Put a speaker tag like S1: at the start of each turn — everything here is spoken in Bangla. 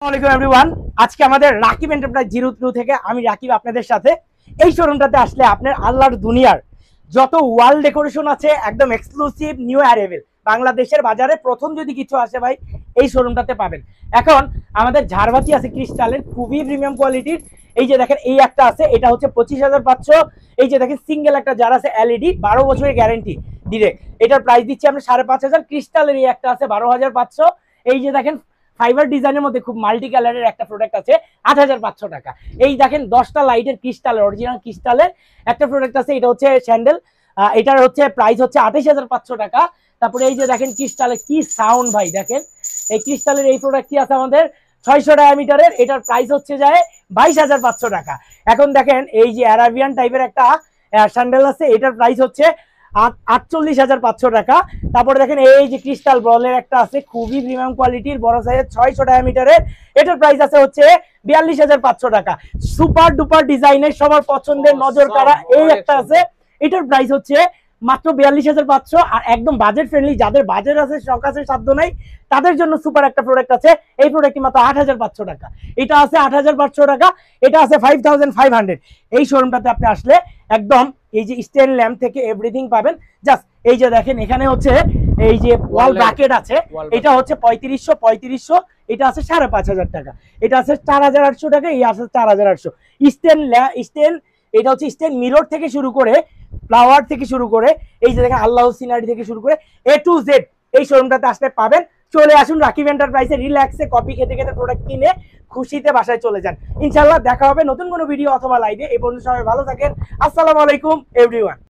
S1: আসসালামু আলাইকুম এভরিওয়ান। আজকে আমাদের রাকিব এন্টারপ্রাইজ 02 থেকে আমি রাকিব আপনাদের সাথে। এই শোরুমটাতে আসলে আপনার আল্লাহর দুনিয়ার যত ওয়াল ডেকোরেশন আছে একদম এক্সক্লুসিভ নিউ অ্যারাইভেল বাংলাদেশের বাজারে প্রথম যদি কিছু আসে ভাই এই শোরুমটাতে পাবেন। এখন আমাদের ঝাড়বাতি আছে ক্রিস্টালের খুবই প্রিমিয়াম কোয়ালিটির। এই যে দেখেন এই একটা আছে, এটা হচ্ছে 25,500। এই যে দেখেন সিঙ্গেল একটা জার আছে এলইডি 12 বছরের গ্যারান্টি ডিরেক্ট, এটার প্রাইস দিচ্ছি আমরা 5,500। ক্রিস্টালের এই একটা আছে 12,500। এই যে দেখেন ফাইবার ডিজাইনের মধ্যে খুব মাল্টি কালারের একটা প্রোডাক্ট আছে 8,500 টাকা। এই দেখেন 10টা লাইটের ক্রিস্টালের অরিজিনাল ক্রিস্টালের একটা প্রোডাক্ট আছে, এটা হচ্ছে স্যান্ডেল। এটার হচ্ছে প্রাইস হচ্ছে 28,500 টাকা। তারপরে এই যে দেখেন ক্রিস্টালের কি সাউন্ড ভাই, দেখেন এই ক্রিস্টালের এই প্রোডাক্টটি আছে আমাদের 600 ডায়ামিটারের, এটার প্রাইস হচ্ছে যায় 22,500 টাকা। এখন দেখেন এই যে অ্যারাবিয়ান টাইপের একটা স্যান্ডেল আছে, এটার প্রাইস হচ্ছে 48,500 টাকা। তারপরে দেখেন এই যে ক্রিস্টাল বলের একটা আছে খুবই প্রিমিয়াম কোয়ালিটির বড় সাইজের 600 ডায়ামিটারের, এটার প্রাইস আছে হচ্ছে 42,500 টাকা। সুপার ডুপার ডিজাইনের সবার পছন্দের নজর কাড়া এই একটা আছে, এটার প্রাইস হচ্ছে মাত্র 42,500। আর একদম বাজেট ফ্রেন্ডলি, যাদের বাজেট আছে শখ আছে সাধ্য নাই তাদের জন্য সুপার একটা প্রোডাক্ট আছে, এই প্রোডাক্টটি মাত্র 8,500 টাকা। এটা আছে 8,500 টাকা, এটা আছে 5,500। এই শোরুমটাতে আপনি আসলে একদম এই যে স্ট্যান্ড ল্যাম্প থেকে এভরিথিং পাবেন। জাস্ট এই যে দেখেন এখানে হচ্ছে এই যে ওয়াল ব্র্যাকেট আছে, এটা হচ্ছে 3500, এটা আছে 5,500 টাকা, এটা আছে 4,800 টাকা, এই আছে 4,800। স্ট্যান্ড এটা হচ্ছে স্ট্যান্ড মিরর থেকে শুরু করে ফ্লাওয়ার থেকে শুরু করে এই যে দেখেন আল্লাহ সিনারি থেকে শুরু করে এ টু জেড এই শোরুমটাতে আসলে পাবেন। চলে আসুন রাকিব এন্টারপ্রাইজে, রিল্যাক্সে কপি খেতে খেতে প্রোডাক্ট কিনে খুশিতে বাসায় চলে যান। ইনশাআল্লাহ দেখা হবে নতুন কোনো ভিডিও অথবা লাইভে। এই পর্যন্ত সবাই ভালো থাকেন। আসসালামু আলাইকুম এভরিওয়ান।